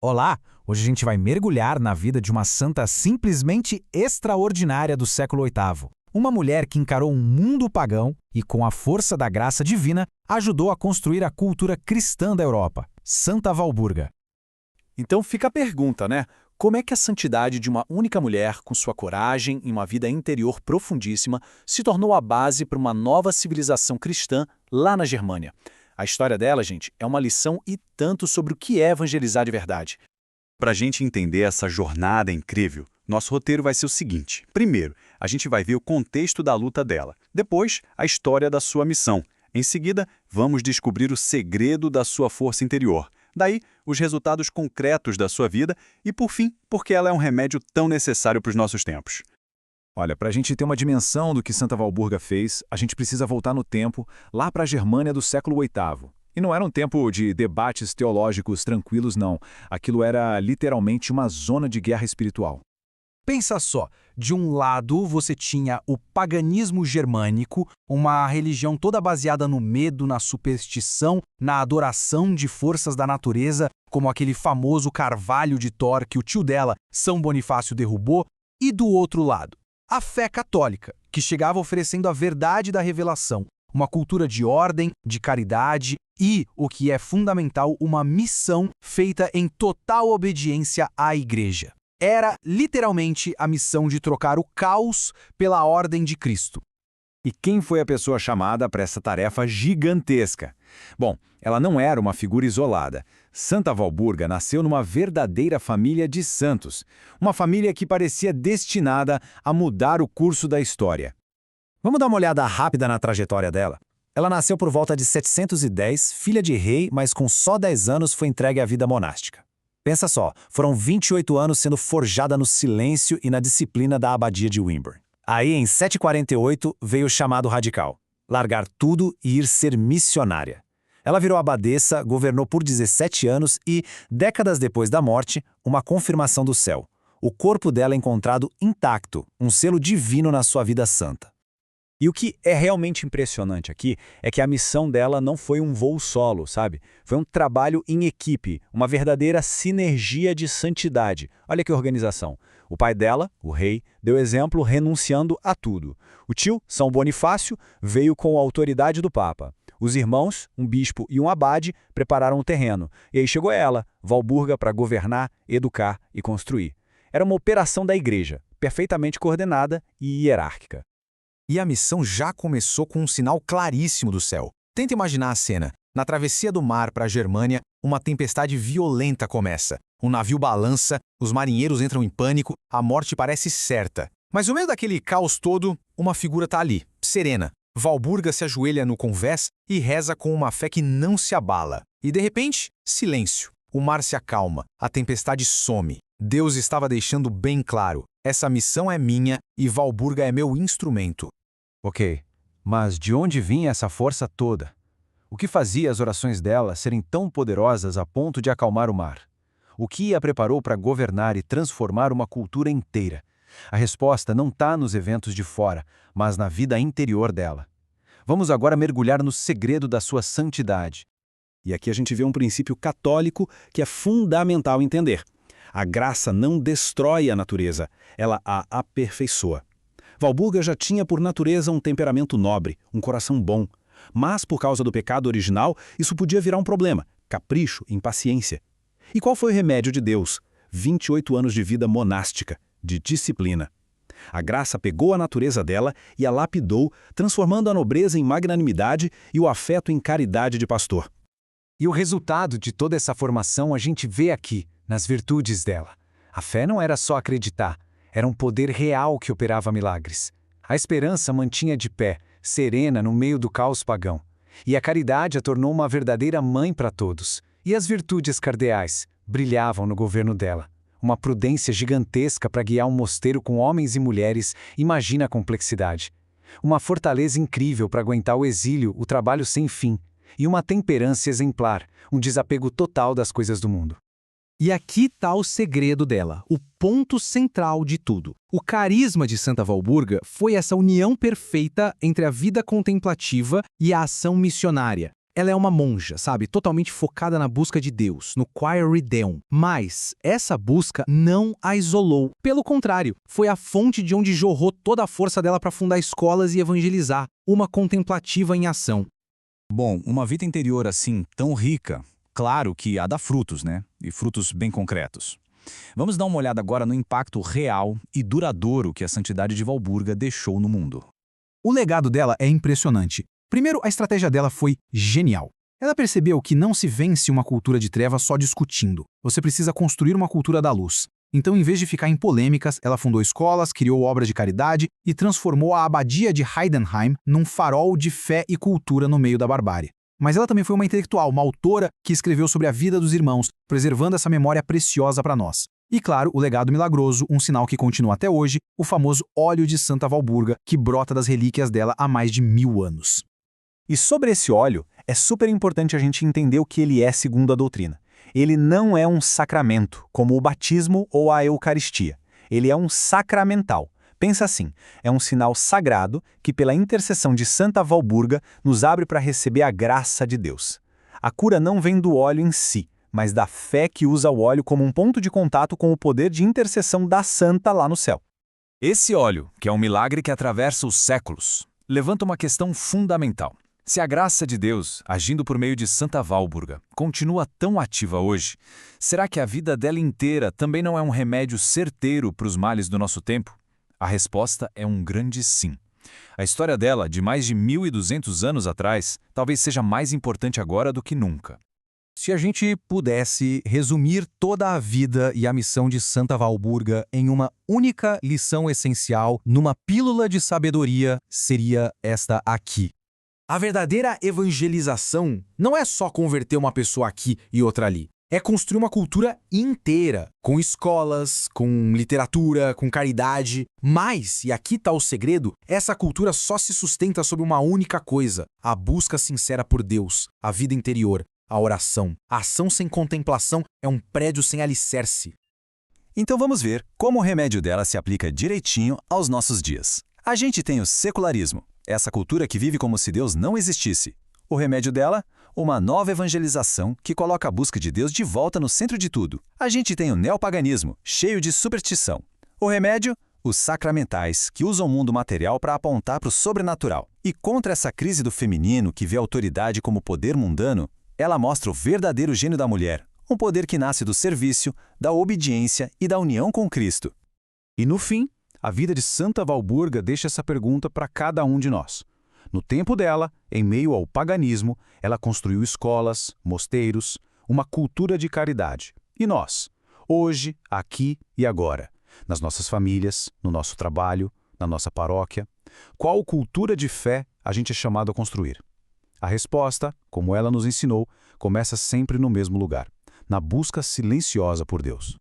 Olá! Hoje a gente vai mergulhar na vida de uma santa simplesmente extraordinária do século VIII. Uma mulher que encarou um mundo pagão e, com a força da graça divina, ajudou a construir a cultura cristã da Europa, Santa Walburga. Então fica a pergunta, né? Como é que a santidade de uma única mulher, com sua coragem e uma vida interior profundíssima, se tornou a base para uma nova civilização cristã lá na Germânia? A história dela, gente, é uma lição e tanto sobre o que é evangelizar de verdade. Para a gente entender essa jornada incrível, nosso roteiro vai ser o seguinte. Primeiro, a gente vai ver o contexto da luta dela. Depois, a história da sua missão. Em seguida, vamos descobrir o segredo da sua força interior. Daí, os resultados concretos da sua vida e, por fim, porque ela é um remédio tão necessário para os nossos tempos. Olha, para a gente ter uma dimensão do que Santa Walburga fez, a gente precisa voltar no tempo, lá para a Germânia do século VIII. E não era um tempo de debates teológicos tranquilos, não. Aquilo era literalmente uma zona de guerra espiritual. Pensa só, de um lado você tinha o paganismo germânico, uma religião toda baseada no medo, na superstição, na adoração de forças da natureza, como aquele famoso carvalho de Thor que o tio dela, São Bonifácio, derrubou, e do outro lado, a fé católica, que chegava oferecendo a verdade da revelação, uma cultura de ordem, de caridade e, o que é fundamental, uma missão feita em total obediência à Igreja. Era, literalmente, a missão de trocar o caos pela ordem de Cristo. E quem foi a pessoa chamada para essa tarefa gigantesca? Bom, ela não era uma figura isolada. Santa Walburga nasceu numa verdadeira família de santos, uma família que parecia destinada a mudar o curso da história. Vamos dar uma olhada rápida na trajetória dela? Ela nasceu por volta de 710, filha de rei, mas com só 10 anos foi entregue à vida monástica. Pensa só, foram 28 anos sendo forjada no silêncio e na disciplina da abadia de Wimber. Aí, em 748, veio o chamado radical: largar tudo e ir ser missionária. Ela virou abadesa, governou por 17 anos e, décadas depois da morte, uma confirmação do céu. O corpo dela é encontrado intacto, um selo divino na sua vida santa. E o que é realmente impressionante aqui é que a missão dela não foi um voo solo, sabe? Foi um trabalho em equipe, uma verdadeira sinergia de santidade. Olha que organização. O pai dela, o rei, deu exemplo renunciando a tudo. O tio, São Bonifácio, veio com a autoridade do Papa. Os irmãos, um bispo e um abade, prepararam o terreno. E aí chegou ela, Walburga, para governar, educar e construir. Era uma operação da igreja, perfeitamente coordenada e hierárquica. E a missão já começou com um sinal claríssimo do céu. Tenta imaginar a cena. Na travessia do mar para a Germânia, uma tempestade violenta começa. O navio balança, os marinheiros entram em pânico, a morte parece certa. Mas no meio daquele caos todo, uma figura está ali, serena. Walburga se ajoelha no convés e reza com uma fé que não se abala. E de repente, silêncio. O mar se acalma, a tempestade some. Deus estava deixando bem claro: essa missão é minha e Walburga é meu instrumento. Ok, mas de onde vinha essa força toda? O que fazia as orações dela serem tão poderosas a ponto de acalmar o mar? O que a preparou para governar e transformar uma cultura inteira? A resposta não está nos eventos de fora, mas na vida interior dela. Vamos agora mergulhar no segredo da sua santidade. E aqui a gente vê um princípio católico que é fundamental entender. A graça não destrói a natureza, ela a aperfeiçoa. Walburga já tinha por natureza um temperamento nobre, um coração bom. Mas, por causa do pecado original, isso podia virar um problema: capricho, impaciência. E qual foi o remédio de Deus? 28 anos de vida monástica, de disciplina. A graça pegou a natureza dela e a lapidou, transformando a nobreza em magnanimidade e o afeto em caridade de pastor. E o resultado de toda essa formação a gente vê aqui, nas virtudes dela. A fé não era só acreditar, era um poder real que operava milagres. A esperança mantinha de pé, serena no meio do caos pagão. E a caridade a tornou uma verdadeira mãe para todos. E as virtudes cardeais brilhavam no governo dela. Uma prudência gigantesca para guiar um mosteiro com homens e mulheres, imagina a complexidade. Uma fortaleza incrível para aguentar o exílio, o trabalho sem fim. E uma temperança exemplar, um desapego total das coisas do mundo. E aqui está o segredo dela, o ponto central de tudo. O carisma de Santa Walburga foi essa união perfeita entre a vida contemplativa e a ação missionária. Ela é uma monja, sabe? Totalmente focada na busca de Deus, no Choir Redeem. Mas essa busca não a isolou. Pelo contrário, foi a fonte de onde jorrou toda a força dela para fundar escolas e evangelizar. Uma contemplativa em ação. Bom, uma vida interior assim, tão rica, claro que há dá frutos, né? E frutos bem concretos. Vamos dar uma olhada agora no impacto real e duradouro que a santidade de Walburga deixou no mundo. O legado dela é impressionante. Primeiro, a estratégia dela foi genial. Ela percebeu que não se vence uma cultura de trevas só discutindo. Você precisa construir uma cultura da luz. Então, em vez de ficar em polêmicas, ela fundou escolas, criou obras de caridade e transformou a abadia de Heidenheim num farol de fé e cultura no meio da barbárie. Mas ela também foi uma intelectual, uma autora que escreveu sobre a vida dos irmãos, preservando essa memória preciosa para nós. E claro, o legado milagroso, um sinal que continua até hoje, o famoso óleo de Santa Walburga, que brota das relíquias dela há mais de 1000 anos. E sobre esse óleo, é super importante a gente entender o que ele é segundo a doutrina. Ele não é um sacramento, como o batismo ou a Eucaristia. Ele é um sacramental. Pensa assim, é um sinal sagrado que, pela intercessão de Santa Walburga, nos abre para receber a graça de Deus. A cura não vem do óleo em si, mas da fé que usa o óleo como um ponto de contato com o poder de intercessão da santa lá no céu. Esse óleo, que é um milagre que atravessa os séculos, levanta uma questão fundamental. Se a graça de Deus, agindo por meio de Santa Walburga, continua tão ativa hoje, será que a vida dela inteira também não é um remédio certeiro para os males do nosso tempo? A resposta é um grande sim. A história dela, de mais de 1200 anos atrás, talvez seja mais importante agora do que nunca. Se a gente pudesse resumir toda a vida e a missão de Santa Walburga em uma única lição essencial, numa pílula de sabedoria, seria esta aqui. A verdadeira evangelização não é só converter uma pessoa aqui e outra ali. É construir uma cultura inteira, com escolas, com literatura, com caridade. Mas, e aqui está o segredo, essa cultura só se sustenta sobre uma única coisa: a busca sincera por Deus, a vida interior, a oração. A ação sem contemplação é um prédio sem alicerce. Então vamos ver como o remédio dela se aplica direitinho aos nossos dias. A gente tem o secularismo, essa cultura que vive como se Deus não existisse. O remédio dela? Uma nova evangelização que coloca a busca de Deus de volta no centro de tudo. A gente tem o neopaganismo, cheio de superstição. O remédio? Os sacramentais, que usam o mundo material para apontar para o sobrenatural. E contra essa crise do feminino que vê a autoridade como poder mundano, ela mostra o verdadeiro gênio da mulher, um poder que nasce do serviço, da obediência e da união com Cristo. E no fim, a vida de Santa Walburga deixa essa pergunta para cada um de nós. No tempo dela, em meio ao paganismo, ela construiu escolas, mosteiros, uma cultura de caridade. E nós, hoje, aqui e agora, nas nossas famílias, no nosso trabalho, na nossa paróquia, qual cultura de fé a gente é chamado a construir? A resposta, como ela nos ensinou, começa sempre no mesmo lugar, na busca silenciosa por Deus.